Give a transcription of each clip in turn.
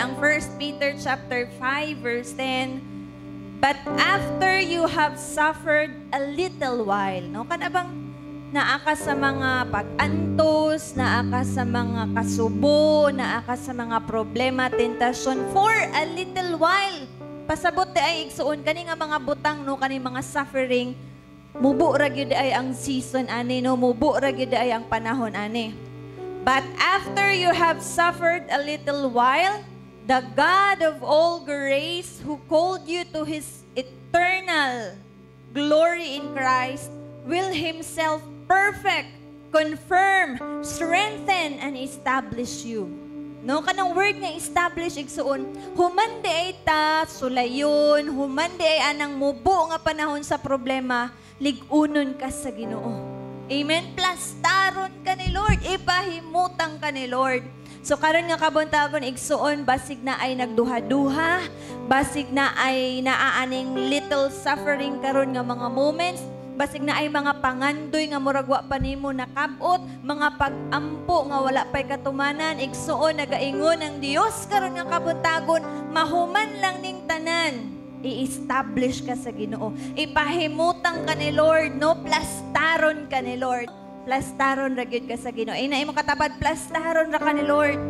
ang 1 Peter chapter 5 verse 10. But after you have suffered a little while, no? Kana bang naaka sa mga pag-antos, naaka sa mga kasubo, naaka sa mga problema, tentasyon, for a little while. Pasabot di ay igsuon kani nga mga butang, no, kani mga suffering, mubo ra gyud ay ang season ani, no, mubo ra gyud ay ang panahon ani. But after you have suffered a little while, the God of all grace, who called you to His eternal glory in Christ, will Himself perfect, confirm, strengthen, and establish you. No, kanang word nga establish igsuon, humande ay ta sulayon, humande ay anang mubo nga panahon sa problema, ligunon ka sa Ginoo. Amen. Plastaron ka ni Lord, ipahimutang ka ni Lord. So karon nga kabuntagon igsuon, basig na ay nagduha-duha, basig na ay naaaning little suffering karon nga mga moments, basig na ay mga pangandoy nga murag wa pa nimo nakabot, mga pag-ampo nga wala pay katumanan, igsuon nagaingon ang Dios karon nga kabuntagon, mahuman lang ning tanan. I-establish ka sa Ginoo. Ipahimutang ka ni Lord, no? Plastaron ka ni Lord. Plastaron ra gyud ka sa Ginoo. Ay na imo katabad, plastaron ra ka ni Lord.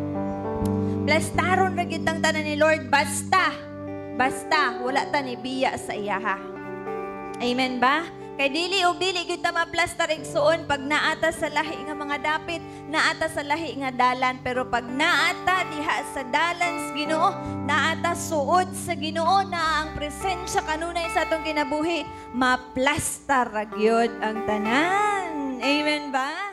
Plastaron ra gyud tang tanan ni Lord, basta wala ta ni biya sa iyaha. Amen ba? Kay dili og dili gyud ta maplastar igsuon pag naata sa lahi nga mga dapit, naata sa lahi nga dalan, pero pag naata diha sa dalan sa Ginoo, naata suod sa Ginoo na ang presensya kanunay sa atong kinabuhi, maplastar ra gyud ang tanan. Amen ba?